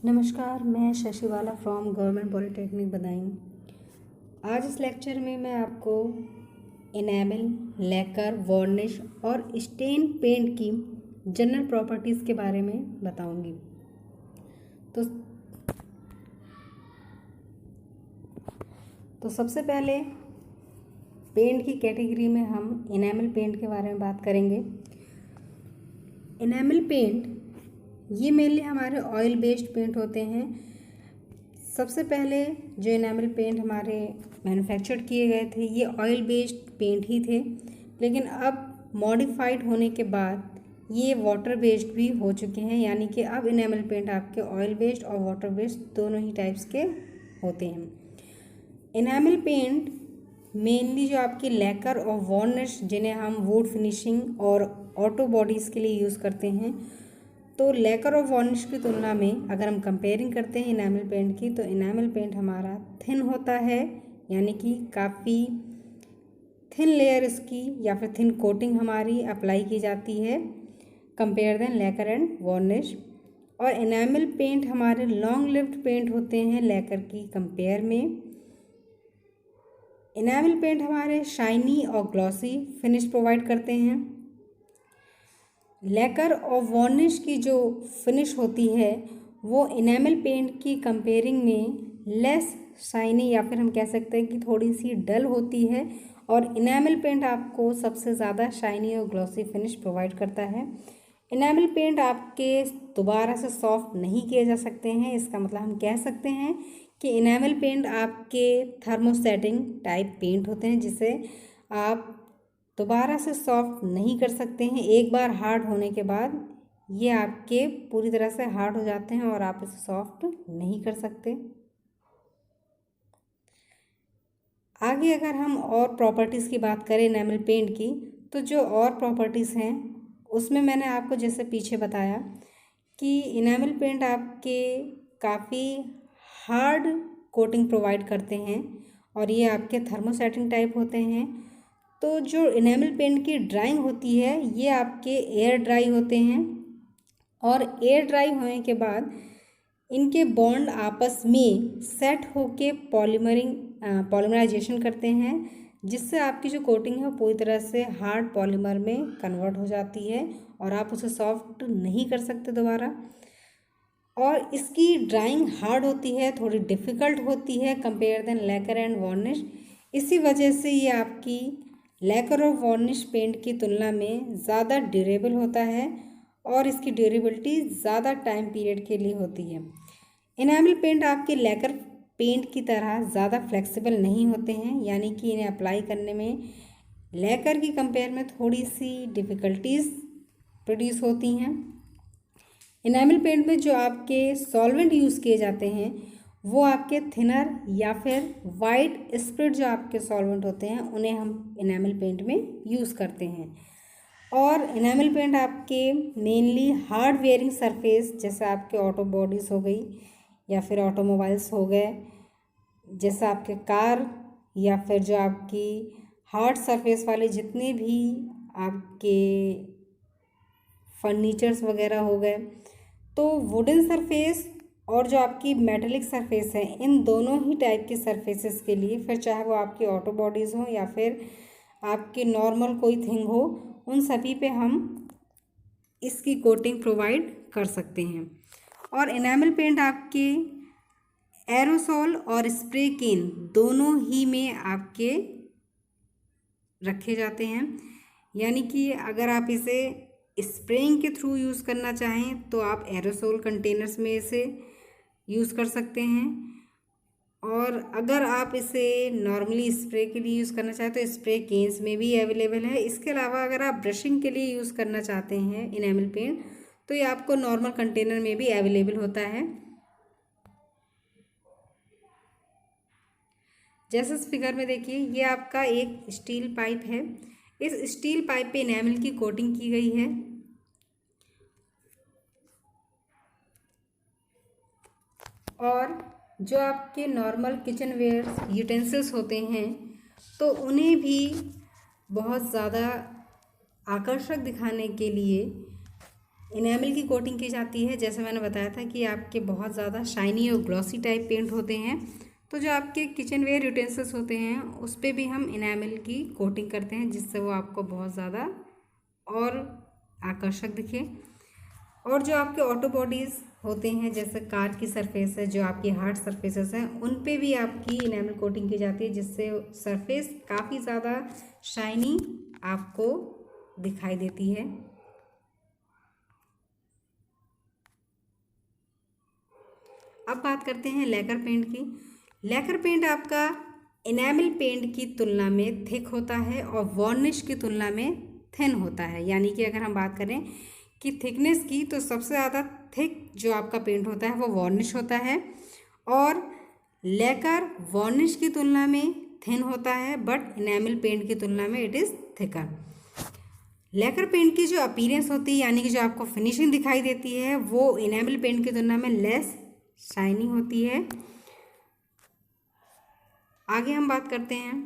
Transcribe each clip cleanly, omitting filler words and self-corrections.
नमस्कार, मैं Shashiwala from government polytechnic Badaun. आज इस लेक्चर में मैं आपको इनेमल, लैकर, वार्निश और स्टेन पेंट की जनरल प्रॉपर्टीज़ के बारे में बताऊंगी। तो सबसे पहले पेंट की कैटेगरी में हम इनेमल पेंट के बारे में बात करेंगे। इनेमल पेंट ये मेनली हमारे ऑयल बेस्ड पेंट होते हैं। सबसे पहले जो इनेमल पेंट हमारे मैन्युफैक्चर किए गए थे ये ऑयल बेस्ड पेंट ही थे, लेकिन अब मॉडिफाइड होने के बाद ये वाटर बेस्ड भी हो चुके हैं, यानी कि अब इनेमल पेंट आपके ऑयल बेस्ड और वाटर बेस्ड दोनों ही टाइप्स के होते हैं। इनेमल पेंट मेनली जो आपकी लैकर और वार्निश, जिन्हें हम वुड फिनिशिंग और ऑटो बॉडीज़ के लिए यूज़ करते हैं, तो लैकर और वार्निश की तुलना में अगर हम कंपेयरिंग करते हैं इनेमल पेंट की, तो इनेमल पेंट हमारा थिन होता है, यानी कि काफ़ी थिन लेयर इसकी या फिर थिन कोटिंग हमारी अप्लाई की जाती है compare than lacquer and varnish. और इनेमल पेंट हमारे लॉन्ग लिव्ड पेंट होते हैं लैकर की कंपेयर में। इनेमल पेंट हमारे शाइनी और ग्लॉसी फिनिश प्रोवाइड करते हैं। लैकर और वार्निश की जो फिनिश होती है वो इनेमल पेंट की कंपेयरिंग में लेस शाइनी या फिर हम कह सकते हैं कि थोड़ी सी डल होती है, और इनेमल पेंट आपको सबसे ज़्यादा शाइनी और ग्लॉसी फिनिश प्रोवाइड करता है। इनेमल पेंट आपके दोबारा से सॉफ्ट नहीं किए जा सकते हैं। इसका मतलब हम कह सकते हैं कि इनेमल पेंट आपके थर्मोसेटिंग टाइप पेंट होते हैं, जिसे आप दोबारा से सॉफ्ट नहीं कर सकते हैं। एक बार हार्ड होने के बाद ये आपके पूरी तरह से हार्ड हो जाते हैं और आप इसे सॉफ्ट नहीं कर सकते। आगे अगर हम और प्रॉपर्टीज़ की बात करें इनेमल पेंट की, तो जो और प्रॉपर्टीज़ हैं उसमें मैंने आपको जैसे पीछे बताया कि इनेमल पेंट आपके काफ़ी हार्ड कोटिंग प्रोवाइड करते हैं और ये आपके थर्मोसेटिंग टाइप होते हैं। तो जो इनेमल पेंट की ड्राइंग होती है ये आपके एयर ड्राई होते हैं, और एयर ड्राई होने के बाद इनके बॉन्ड आपस में सेट होके पॉलीमराइजेशन करते हैं, जिससे आपकी जो कोटिंग है वो पूरी तरह से हार्ड पॉलीमर में कन्वर्ट हो जाती है और आप उसे सॉफ्ट नहीं कर सकते दोबारा। और इसकी ड्राइंग हार्ड होती है, थोड़ी डिफ़िकल्ट होती है compare than lacquer and varnish. इसी वजह से ये आपकी लैकर और वार्निश पेंट की तुलना में ज़्यादा ड्यूरेबल होता है और इसकी ड्यूरेबिलिटी ज़्यादा टाइम पीरियड के लिए होती है। इनेमल पेंट आपके लैकर पेंट की तरह ज़्यादा फ्लेक्सिबल नहीं होते हैं, यानी कि इन्हें अप्लाई करने में लैकर की कंपेयर में थोड़ी सी डिफ़िकल्टीज़ प्रोड्यूस होती हैं। इनेमल पेंट में जो आपके सॉल्वेंट यूज़ किए जाते हैं वो आपके थिनर या फिर वाइट स्प्रिट जो आपके सॉल्वेंट होते हैं उन्हें हम इनेमल पेंट में यूज़ करते हैं। और इनेमल पेंट आपके मेनली हार्ड वेयरिंग सरफेस, जैसे आपके ऑटो बॉडीज़ हो गई या फिर ऑटोमोबाइल्स हो गए, जैसे आपके कार, या फिर जो आपकी हार्ड सरफेस वाले जितने भी आपके फर्नीचर्स वगैरह हो गए, तो वुडन सरफेस और जो आपकी मेटेलिक सरफेस है, इन दोनों ही टाइप की सरफेसेस के लिए, फिर चाहे वो आपकी ऑटो बॉडीज़ हो या फिर आपकी नॉर्मल कोई थिंग हो, उन सभी पे हम इसकी कोटिंग प्रोवाइड कर सकते हैं। और इनेमल पेंट आपके एरोसोल और स्प्रे केन दोनों ही में आपके रखे जाते हैं, यानी कि अगर आप इसे स्प्रेइंग के थ्रू यूज़ करना चाहें तो आप एरोसोल कंटेनर्स में इसे यूज़ कर सकते हैं, और अगर आप इसे नॉर्मली स्प्रे के लिए यूज़ करना चाहें तो स्प्रे केन्स में भी अवेलेबल है। इसके अलावा अगर आप ब्रशिंग के लिए यूज़ करना चाहते हैं इनेमल पेंट, तो ये आपको नॉर्मल कंटेनर में भी अवेलेबल होता है। जैसे इस फिगर में देखिए, ये आपका एक स्टील पाइप है। इस स्टील पाइप पे इनेमल की कोटिंग की गई है, और जो आपके नॉर्मल किचन वेयर यूटेंसिल्स होते हैं तो उन्हें भी बहुत ज़्यादा आकर्षक दिखाने के लिए इनेमल की कोटिंग की जाती है। जैसे मैंने बताया था कि आपके बहुत ज़्यादा शाइनी और ग्लॉसी टाइप पेंट होते हैं, तो जो आपके किचन वेयर यूटेंसिल्स होते हैं उस पर भी हम इनेमल की कोटिंग करते हैं, जिससे वो आपको बहुत ज़्यादा और आकर्षक दिखे। और जो आपके ऑटो बॉडीज़ होते हैं, जैसे कार की सरफेस है, जो आपकी हार्ड सरफेसेस हैं, उन पे भी आपकी इनेमल कोटिंग की जाती है, जिससे सरफेस काफ़ी ज़्यादा शाइनी आपको दिखाई देती है। अब बात करते हैं लैकर पेंट की। लैकर पेंट आपका इनेमल पेंट की तुलना में थिक होता है और वार्निश की तुलना में थिन होता है। यानी कि अगर हम बात करें कि थिकनेस की, तो सबसे ज़्यादा थिक जो आपका पेंट होता है वो वार्निश होता है, और लैकर वार्निश की तुलना में थिन होता है, बट इनेमल पेंट की तुलना में it is thicker. Lacquer paint की जो अपीयरेंस होती है, यानी कि जो आपको फिनिशिंग दिखाई देती है, वो इनेमल पेंट की तुलना में लेस शाइनी होती है। आगे हम बात करते हैं,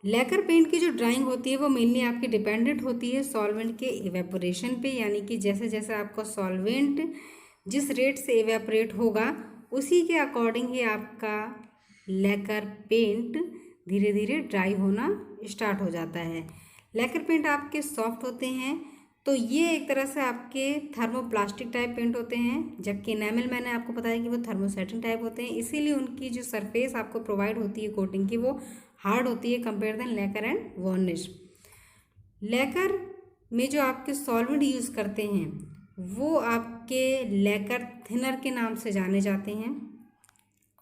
लैकर पेंट की जो ड्राइंग होती है वो मेनली आपकी डिपेंडेंट होती है सॉल्वेंट के इवेपोरेशन पे। यानी कि जैसे जैसे आपका सॉल्वेंट जिस रेट से इवेपोरेट होगा, उसी के अकॉर्डिंग ही आपका लैकर पेंट धीरे धीरे ड्राई होना स्टार्ट हो जाता है। लैकर पेंट आपके सॉफ्ट होते हैं, तो ये एक तरह से आपके थर्मोप्लास्टिक टाइप पेंट होते हैं, जबकि इनेमल मैंने आपको बताया कि वो थर्मोसेटिंग टाइप होते हैं। इसीलिए उनकी जो सरफेस आपको प्रोवाइड होती है कोटिंग की, वो हार्ड होती है compare than lacquer and varnish. Lacquer में जो आपके सॉल्वेंट यूज़ करते हैं वो आपके लैकर थिनर के नाम से जाने जाते हैं।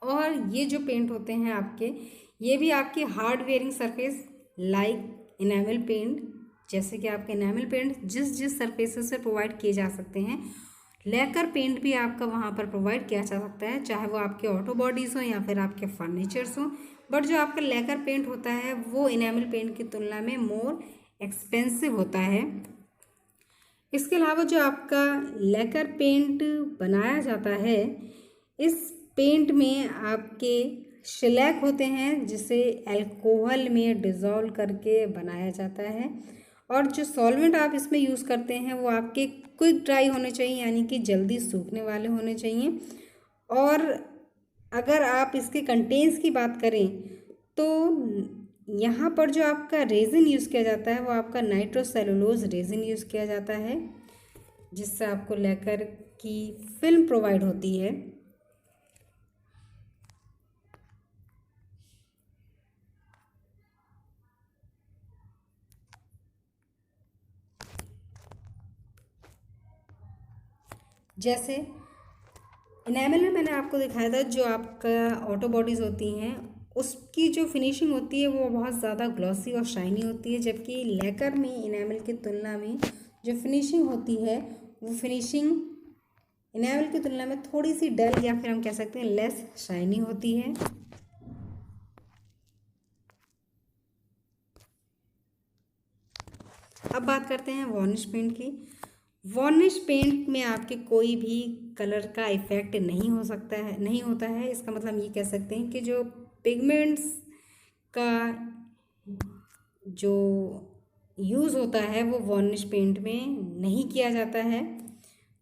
और ये जो पेंट होते हैं आपके, ये भी आपकी hard wearing surface like enamel paint, जैसे कि आपके इनेमल पेंट जिस जिस सरफेसेस से प्रोवाइड किए जा सकते हैं, लैकर पेंट भी आपका वहाँ पर प्रोवाइड किया जा सकता है, चाहे वो आपके ऑटो बॉडीज़ हों या फिर आपके फर्नीचर्स हों। बट जो आपका लैकर पेंट होता है वो इनेमल पेंट की तुलना में मोर एक्सपेंसिव होता है। इसके अलावा जो आपका लैकर पेंट बनाया जाता है, इस पेंट में आपके शिलैक होते हैं, जिसे अल्कोहल में डिज़ोल्व करके बनाया जाता है। और जो सॉल्वेंट आप इसमें यूज़ करते हैं वो आपके क्विक ड्राई होने चाहिए, यानी कि जल्दी सूखने वाले होने चाहिए। और अगर आप इसके कंटेंट्स की बात करें, तो यहाँ पर जो आपका रेजिन यूज़ किया जाता है वो आपका नाइट्रोसेलुलोज रेजिन यूज़ किया जाता है, जिससे आपको लैकर की फिल्म प्रोवाइड होती है। जैसे इनेमल में मैंने आपको दिखाया था, जो आपका ऑटो बॉडीज़ होती हैं उसकी जो फिनिशिंग होती है वो बहुत ज़्यादा ग्लॉसी और शाइनी होती है, जबकि लैकर में इनेमल की तुलना में जो फिनिशिंग होती है वो फिनिशिंग इनेमल की तुलना में थोड़ी सी डल, या फिर हम कह सकते हैं लेस शाइनी होती है। अब बात करते हैं वार्निश पेंट की। वार्निश पेंट में आपके कोई भी कलर का इफेक्ट नहीं हो सकता है, नहीं होता है। इसका मतलब ये कह सकते हैं कि जो पिगमेंट्स का जो यूज़ होता है वो वार्निश पेंट में नहीं किया जाता है।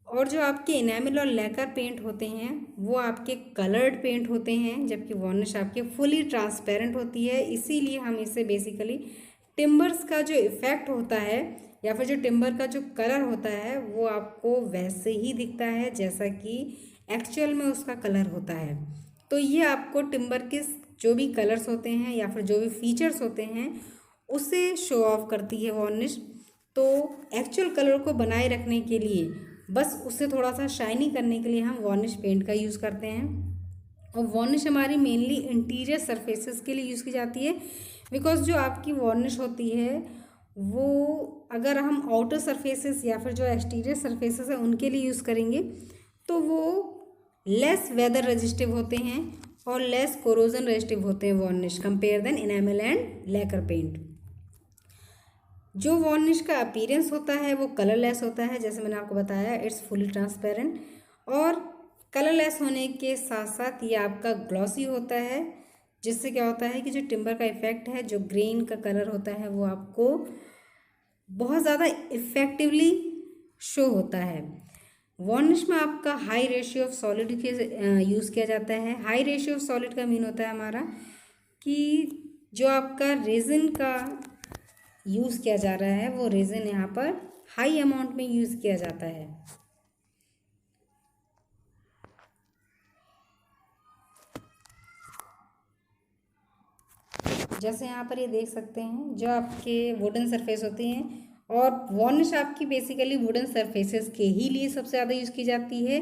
और जो आपके इनेमल और लैकर पेंट होते हैं वो आपके कलर्ड पेंट होते हैं, जबकि वार्निश आपके फुली ट्रांसपेरेंट होती है। इसीलिए हम इसे बेसिकली टिम्बर्स का जो इफ़ेक्ट होता है या फिर जो टिम्बर का जो कलर होता है वो आपको वैसे ही दिखता है जैसा कि एक्चुअल में उसका कलर होता है। तो ये आपको टिम्बर के जो भी कलर्स होते हैं या फिर जो भी फीचर्स होते हैं उसे शो ऑफ करती है वार्निश। तो एक्चुअल कलर को बनाए रखने के लिए, बस उससे थोड़ा सा शाइनी करने के लिए हम वार्निश पेंट का यूज़ करते हैं। और वार्निश हमारी मेनली इंटीरियर सरफेसेस के लिए यूज़ की जाती है, बिकॉज जो आपकी वार्निश होती है वो अगर हम आउटर सरफेसेस या फिर जो एक्सटीरियर सरफेसेस है उनके लिए यूज़ करेंगे तो वो लेस वेदर रेजिस्टिव होते हैं और लेस कोरोजन रेजिस्टिव होते हैं varnish compare than enamel and lacquer paint. जो वार्निश का अपीयरेंस होता है वो कलरलेस होता है, जैसे मैंने आपको बताया इट्स फुली ट्रांसपेरेंट। और कलरलेस होने के साथ साथ ये आपका ग्लॉसी होता है, जिससे क्या होता है कि जो टिम्बर का इफेक्ट है, जो ग्रेन का कलर होता है वो आपको बहुत ज़्यादा इफ़ेक्टिवली शो होता है। वार्निश में आपका हाई रेशियो ऑफ सॉलिड के यूज़ किया जाता है। हाई रेशियो ऑफ सॉलिड का मीन होता है हमारा कि जो आपका रेजिन का यूज़ किया जा रहा है वो रेजिन यहाँ पर हाई अमाउंट में यूज़ किया जाता है। जैसे यहाँ पर ये देख सकते हैं जो आपके वुडन सरफेस होती हैं, और वार्निश आपकी बेसिकली वुडन सरफेसेस के ही लिए सबसे ज़्यादा यूज़ की जाती है।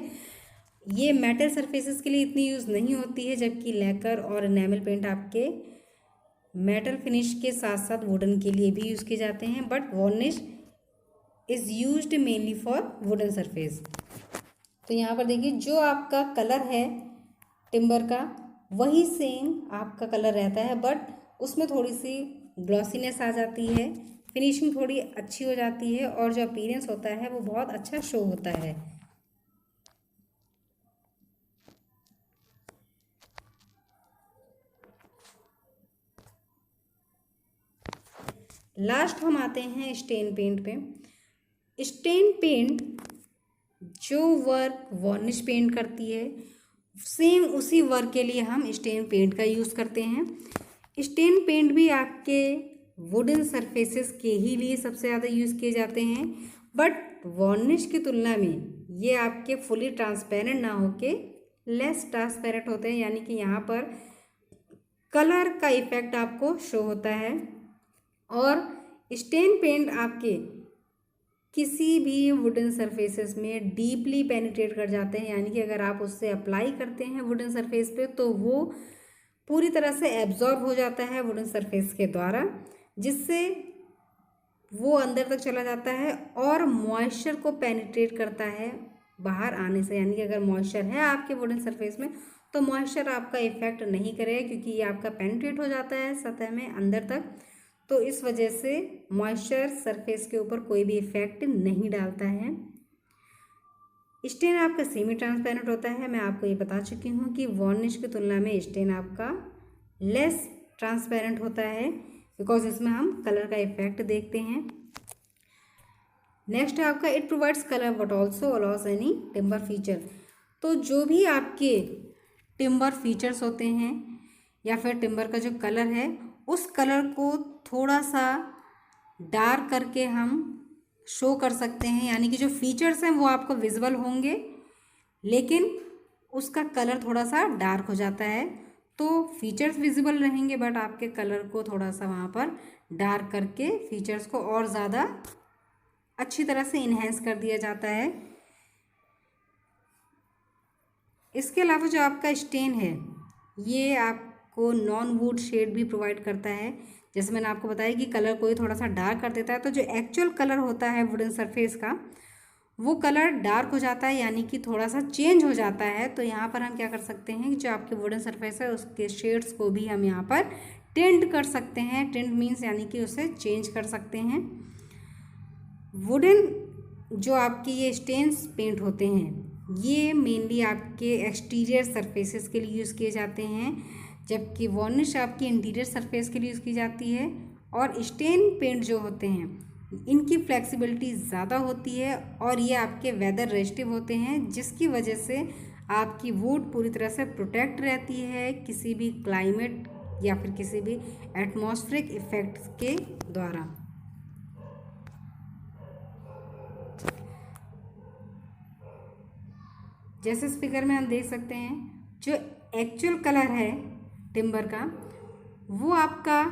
ये मेटल सरफेसेस के लिए इतनी यूज़ नहीं होती है, जबकि लैकर और एनामल पेंट आपके मेटल फिनिश के साथ साथ वुडन के लिए भी यूज़ किए जाते हैं, but varnish is used mainly for wooden surface. तो यहाँ पर देखिए जो आपका कलर है टिम्बर का वही सेम आपका कलर रहता है, बट उसमें थोड़ी सी ग्लॉसीनेस आ जाती है, फिनिशिंग थोड़ी अच्छी हो जाती है, और जो अपीयरेंस होता है वो बहुत अच्छा शो होता है। लास्ट हम आते हैं स्टेन पेंट पे। स्टेन पेंट जो वर्क वार्निश पेंट करती है सेम उसी वर्क के लिए हम स्टेन पेंट का यूज़ करते हैं। स्टेन पेंट भी आपके वुडन सरफेसेस के ही लिए सबसे ज़्यादा यूज़ किए जाते हैं, बट वार्निश की तुलना में ये आपके फुली ट्रांसपेरेंट ना होके लेस ट्रांसपेरेंट होते हैं, यानी कि यहाँ पर कलर का इफेक्ट आपको शो होता है। और स्टेन पेंट आपके किसी भी वुडन सरफेसेस में डीपली पेनिट्रेट कर जाते हैं, यानी कि अगर आप उससे अप्लाई करते हैं वुडन सरफेस पे तो वो पूरी तरह से एब्जॉर्ब हो जाता है वुडन सरफेस के द्वारा, जिससे वो अंदर तक चला जाता है और मॉइस्चर को पेनिट्रेट करता है बाहर आने से। यानी कि अगर मॉइस्चर है आपके वुडन सरफेस में तो मॉइस्चर आपका इफेक्ट नहीं करेगा, क्योंकि ये आपका पेनिट्रेट हो जाता है सतह में अंदर तक, तो इस वजह से मॉइस्चर सरफेस के ऊपर कोई भी इफेक्ट नहीं डालता है। स्टेन आपका सेमी ट्रांसपेरेंट होता है। मैं आपको ये बता चुकी हूँ कि वार्निश की तुलना में स्टेन आपका लेस ट्रांसपेरेंट होता है, बिकॉज इसमें हम कलर का इफेक्ट देखते हैं। नेक्स्ट है आपका it provides colour but also allows any timber feature. तो जो भी आपके टिम्बर फीचर्स होते हैं या फिर टिम्बर का जो कलर है उस कलर को थोड़ा सा डार्क करके हम शो कर सकते हैं, यानी कि जो फीचर्स हैं वो आपको विजिबल होंगे लेकिन उसका कलर थोड़ा सा डार्क हो जाता है। तो फीचर्स विजिबल रहेंगे बट आपके कलर को थोड़ा सा वहाँ पर डार्क करके फीचर्स को और ज़्यादा अच्छी तरह से इन्हेंस कर दिया जाता है। इसके अलावा जो आपका स्टेन है ये आपको नॉन वुड शेड भी प्रोवाइड करता है। जैसे मैंने आपको बताया कि कलर को ही थोड़ा सा डार्क कर देता है, तो जो एक्चुअल कलर होता है वुडन सरफेस का वो कलर डार्क हो जाता है, यानी कि थोड़ा सा चेंज हो जाता है। तो यहाँ पर हम क्या कर सकते हैं कि जो आपके वुडन सरफेस है उसके शेड्स को भी हम यहाँ पर टिंट कर सकते हैं। टिंट मीन्स यानी कि उसे चेंज कर सकते हैं। वुडन जो आपके ये स्टेन्स पेंट होते हैं ये मेनली आपके एक्सटीरियर सरफेसेस के लिए यूज़ किए जाते हैं, जबकि वार्निश आपकी इंटीरियर सरफेस के लिए यूज़ की जाती है। और स्टेन पेंट जो होते हैं इनकी फ्लेक्सिबिलिटी ज़्यादा होती है और ये आपके वेदर रेजिस्टिव होते हैं, जिसकी वजह से आपकी वुड पूरी तरह से प्रोटेक्ट रहती है किसी भी क्लाइमेट या फिर किसी भी एटमॉस्फेरिक इफेक्ट के द्वारा। जैसे इस फिगर में हम देख सकते हैं जो एक्चुअल कलर है टिम्बर का वो आपका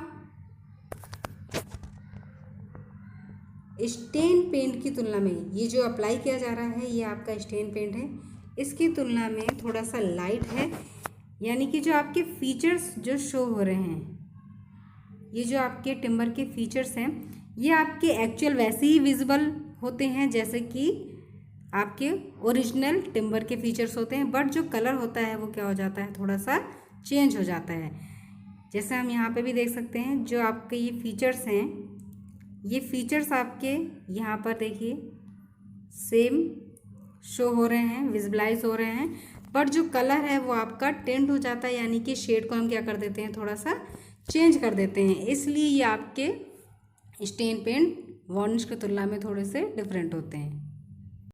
स्टेन पेंट की तुलना में, ये जो अप्लाई किया जा रहा है ये आपका स्टेन पेंट है, इसकी तुलना में थोड़ा सा लाइट है। यानी कि जो आपके फीचर्स जो शो हो रहे हैं ये जो आपके टिम्बर के फीचर्स हैं ये आपके एक्चुअल वैसे ही विजिबल होते हैं जैसे कि आपके ओरिजिनल टिम्बर के फीचर्स होते हैं, बट जो कलर होता है वो क्या हो जाता है थोड़ा सा चेंज हो जाता है। जैसे हम यहाँ पे भी देख सकते हैं जो आपके ये फीचर्स हैं ये फीचर्स आपके यहाँ पर देखिए सेम शो हो रहे हैं, विजुअलाइज हो रहे हैं, बट जो कलर है वो आपका टेंट हो जाता है, यानी कि शेड को हम क्या कर देते हैं थोड़ा सा चेंज कर देते हैं। इसलिए ये आपके स्टेन पेंट वार्निश की तुलना में थोड़े से डिफरेंट होते हैं।